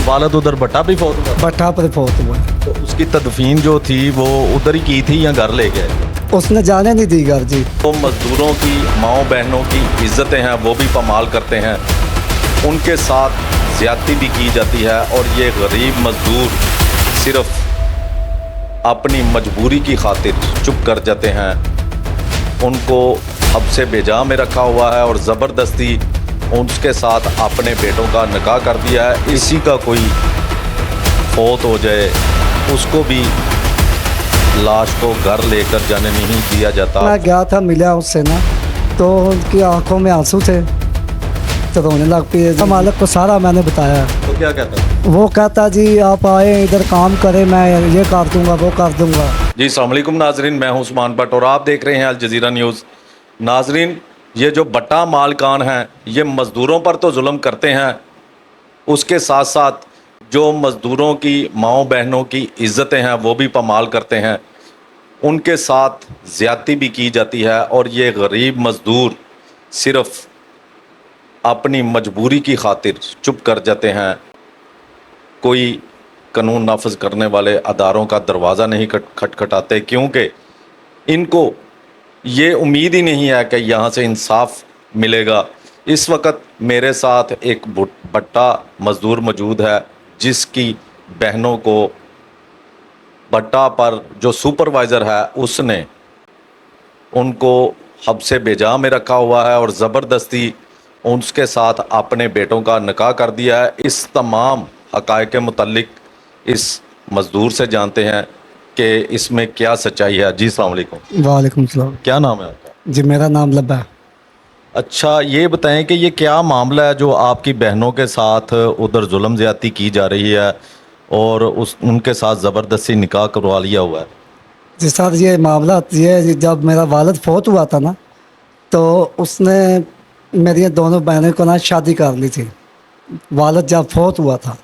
वालद उधर भट्टा भी फौत हुआ? भट्टा पर फौत हुआ। तो उसकी तदफीन जो थी वो उधर ही की थी या घर ले गए? उसने जाने नहीं दी घर जी। तो मज़दूरों की माओ बहनों की इज्जतें हैं वो भी पमाल करते हैं, उनके साथ ज़्यादती भी की जाती है और ये गरीब मज़दूर सिर्फ अपनी मजबूरी की खातिर चुप कर जाते हैं। उनको हब्से बेजा में रखा हुआ है और ज़बरदस्ती उसके साथ अपने बेटों का निकाह कर दिया है। इसी का कोई फौत हो जाए उसको भी लाश को घर लेकर जाने नहीं दिया जाता। मैं गया था, मिला उससे ना, तो उनकी आंखों में आंसू थे, तो रोने लग पे। मालिक को सारा मैंने बताया। तो क्या कहता है? वो कहता जी आप आए इधर काम करें, मैं ये कर दूंगा वो कर दूंगा। जी अस्सलाम वालेकुम नाजरीन, मैं हूं उस्मान भट्ट और आप देख रहे हैं अल जज़ीरा न्यूज़। नाजरीन, ये जो भट्टा मालकान हैं ये मज़दूरों पर तो जुल्म करते हैं, उसके साथ साथ जो मज़दूरों की माओ बहनों की इज़्ज़तें हैं वो भी पमाल करते हैं, उनके साथ ज़्यादती भी की जाती है और ये गरीब मज़दूर सिर्फ़ अपनी मजबूरी की खातिर चुप कर जाते हैं। कोई कानून नाफज करने वाले अदारों का दरवाज़ा नहीं खटखटाते, क्योंकि इनको ये उम्मीद ही नहीं है कि यहाँ से इंसाफ मिलेगा। इस वक्त मेरे साथ एक भट्टा मज़दूर मौजूद है जिसकी बहनों को भट्टा पर जो सुपरवाइज़र है उसने उनको हब्से बेजा में रखा हुआ है और ज़बरदस्ती उसके साथ अपने बेटों का निकाह कर दिया है। इस तमाम हक़ाइक़ के मुतल्लिक इस मज़दूर से जानते हैं कि इसमें क्या सच्चाई है। जी अस्सलाम वालेकुम। वालेकुम सलाम। क्या नाम है आपका? जी मेरा नाम लब्बा है। अच्छा, ये बताएं कि ये क्या मामला है जो आपकी बहनों के साथ उधर जुल्म ज़्यादती की जा रही है और उनके साथ ज़बरदस्ती निकाह करवा लिया हुआ है? जी सर, ये मामला ये जब मेरा वालिद फौत हुआ था ना, तो उसने मेरी दोनों बहनों को ना शादी कर ली थी। वालिद जब फौत हुआ था,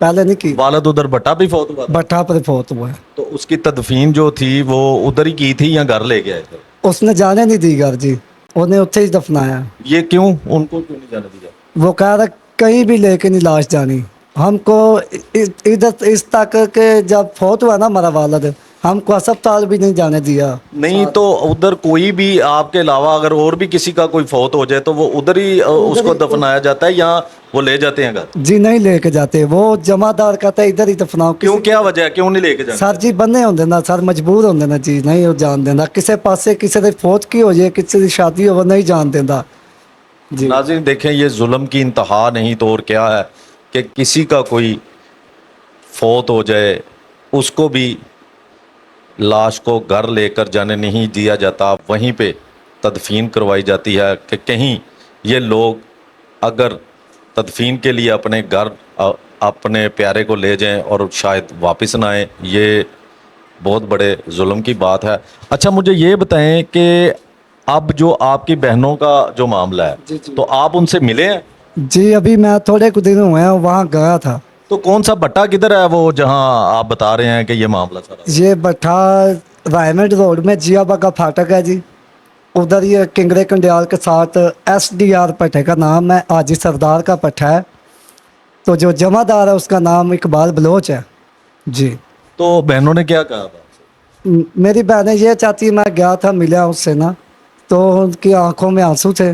पहले नहीं की। वालिद उधर भट्टा भी फौत हुआ था? भट्टा पर फौत हुआ है। तो उसकी तदफीन जो थी वो उधर ही की थी या घर ले गए थे? उसने जाने नहीं दी घर जी, उन्हें उत्थे ही दफनाया। ये क्यों? उनको क्यों नहीं जाने दिया? वो कह रहा कहीं भी लेके नहीं लाश जानी। हमको इधर इस तक के जब फौत हुआ ना हमारा वालिद, हमको अस्पताल भी नहीं जाने दिया। नहीं तो उधर कोई भी आपके अलावा अगर और भी किसी का कोई फौत हो जाए तो वो उधर ही उसको दफनाया जाता है या वो ले जाते हैं घर? जी नहीं लेके जाते, वो जमादार कहता है इधर ही दफनाओ। क्यों, क्या वजह है, क्यों नहीं लेके जाते? सर जी बंदे होंगे ना सर, मजबूर होंगे ना जी, नहीं वो जान देना। किसी पासे किसी की फौत की हो जाए, किसी की शादी हो, वो नहीं जान देता जी। नाज़रीन देखें, ये जुल्म की इंतहा नहीं तो और क्या है कि किसी का कोई फौत हो जाए उसको भी लाश को घर लेकर जाने नहीं दिया जाता, वहीं पे तदफीन करवाई जाती है कि कहीं ये लोग अगर तदफीन के लिए अपने घर अपने प्यारे को ले जाएं और शायद वापस ना आए। ये बहुत बड़े जुल्म की बात है। अच्छा, मुझे ये बताएं कि अब जो आपकी बहनों का जो मामला है जी, जी। तो आप उनसे मिले हैं? जी अभी मैं थोड़े कुछ दिन हुए हैं वहाँ गया था। तो कौन सा भट्टा किधर है वो जहां आप बता रहे हैं कि ये मामला सारा? ये भट्टा रायमंड रोड में जिया बागा फाटक है जी, उधर ये किंगरे कंडियाल के साथ SDR पट्टे का नाम है, हाजी सरदार का पट्टा है। तो जो जमादार है उसका नाम इकबाल बलोच है जी। तो बहनों ने क्या कहा आपसे? मेरी बहनें ये चाहती, मैं गया था मिला उससे ना, तो उनकी आंखों में आंसू थे,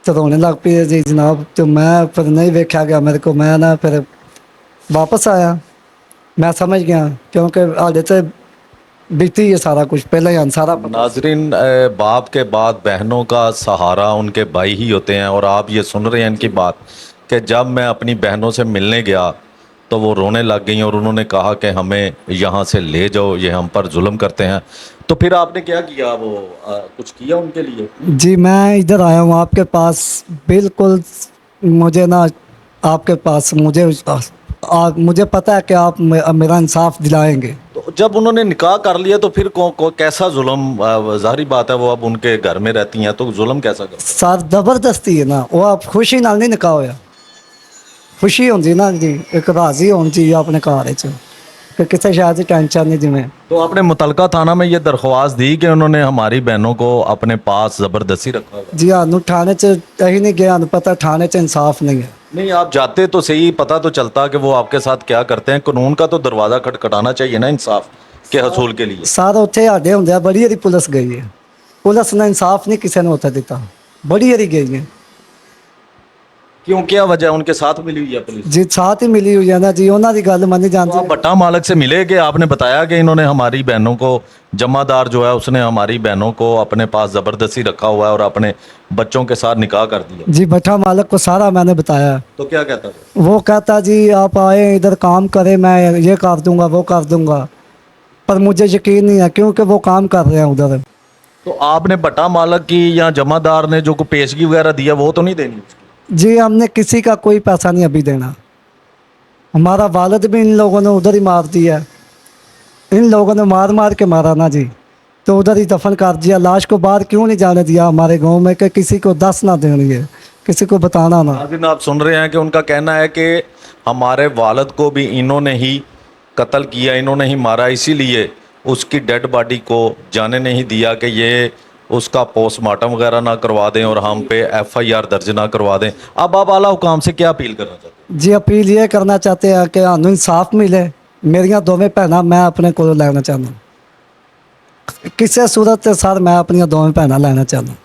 तो रोने लग पे जी जनाब। तो मैं फिर नहीं देखा गया मेरे को, मैं ना फिर वापस आया। मैं समझ गया क्योंकि आगे से बीती ये सारा कुछ पहले ही सारा। नाजरीन, बाप के बाद बहनों का सहारा उनके भाई ही होते हैं और आप ये सुन रहे हैं इनकी बात कि जब मैं अपनी बहनों से मिलने गया तो वो रोने लग गई और उन्होंने कहा कि हमें यहाँ से ले जाओ, ये हम पर जुल्म करते हैं। तो फिर आपने क्या किया? वो कुछ किया उनके लिए? जी मैं इधर आया हूँ आपके पास, बिल्कुल मुझे ना आपके पास मुझे पता है कि आप मेरा इंसाफ दिलाएंगे। तो जब उन्होंने निकाह कर लिया तो फिर कैसा जुल्म? ज़ाहिरी बात है वो अब उनके घर में रहती हैं तो जुल्म कैसा कर? सर ज़बरदस्ती है ना, वो आप खुशी नाल नहीं निकाह होया। खुशी होंगी ना जी, एक राजी होनी चाहिए अपने घर कि किसी शायद से टेंशन नहीं जिमें। तो आपने मुतलका थाना में ये दरख्वास्त दी कि उन्होंने हमारी बहनों को अपने पास ज़बरदस्ती रखा हुआ? जी हाँ, थाने च कहीं नहीं गया, पता थाने च इंसाफ नहीं है। नहीं, आप जाते तो सही, पता तो चलता कि वो आपके साथ क्या करते हैं। कानून का तो दरवाज़ा खटखटाना चाहिए ना इंसाफ के हसूल के लिए। ਸਰ ਉੱਥੇ ਸਾਡੇ ਹੁੰਦਿਆਂ ਬੜੀ ਵਾਰੀ ਪੁਲਿਸ ਗਈ ਹੈ, ਪੁਲਿਸ ਨੇ ਇਨਸਾਫ ਨਹੀਂ ਕਿਸੇ ਨੂੰ ਉੱਥੇ ਦਿੱਤਾ, ਬੜੀ ਵਾਰੀ ਗਈ ਹੈ क्यों, क्या वजह, उनके साथ मिली हुई है पुलिस? ਜੀ। ਸਾਥ ਹੀ ਮਿਲੀ ਹੋਈ ਹੈ ਨਾ ਜੀ, ਉਹਨਾਂ ਦੀ ਗੱਲ ਮੰਨੀ तो ਜਾਂਦੀ आप है। भट्टा मालक से मिले कि आपने बताया कि इन्होंने हमारी बहनों को, जमादार जो है उसने हमारी बहनों को अपने पास ज़बरदस्ती रखा हुआ है और अपने बच्चों के साथ निकाह कर दिया? जी भट्टा मालिक को सारा मैंने बताया। तो क्या कहता था? वो कहता जी आप आए इधर काम करें, मैं ये कर दूंगा वो कर दूंगा, पर मुझे यकीन नहीं है क्योंकि वो काम कर रहे हैं उधर। तो आपने भट्टा मालक की या जमादार ने जो कोई पेशगी वगैरह दिया वो तो नहीं देनी उसकी? जी हमने किसी का कोई पैसा नहीं अभी देना, हमारा वालिद भी इन लोगों ने उधर ही मार दिया, इन लोगों ने मार मार के मारा ना जी, तो उधर ही दफन कर दिया। लाश को बाहर क्यों नहीं जाने दिया हमारे गांव में कि किसी को दस ना देनी है, किसी को बताना ना। नाज़रीन, आप सुन रहे हैं कि उनका कहना है कि हमारे वालिद को भी इन्होंने ही कत्ल किया, इन्होंने ही मारा, इसीलिए उसकी डेड बॉडी को जाने नहीं दिया कि ये उसका पोस्टमार्टम वगैरह ना करवा दें और हम पे FIR दर्ज ना करवा दें। अब आप आला हुकाम से क्या अपील करना चाहते हैं? जी अपील ये करना चाहते हैं कि सानू इंसाफ मिले, मेरिया दोवें भैनां मैं अपने को लेना चाहना, किसी सूरत ते सर मैं अपनी दोवें भैनां लेना चाहना।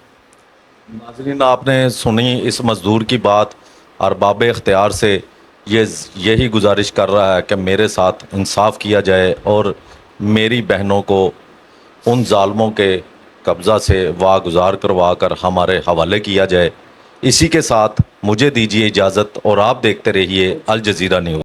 नाज़रीन, आपने सुनी इस मज़दूर की बात, और बाब इख्तियार से ये यही गुजारिश कर रहा है कि मेरे साथ इंसाफ किया जाए और मेरी बहनों को उन ज़ालमों के कब्ज़ा से वागुजार करवा कर हमारे हवाले किया जाए। इसी के साथ मुझे दीजिए इजाज़त और आप देखते रहिए अल जज़ीरा न्यूज़।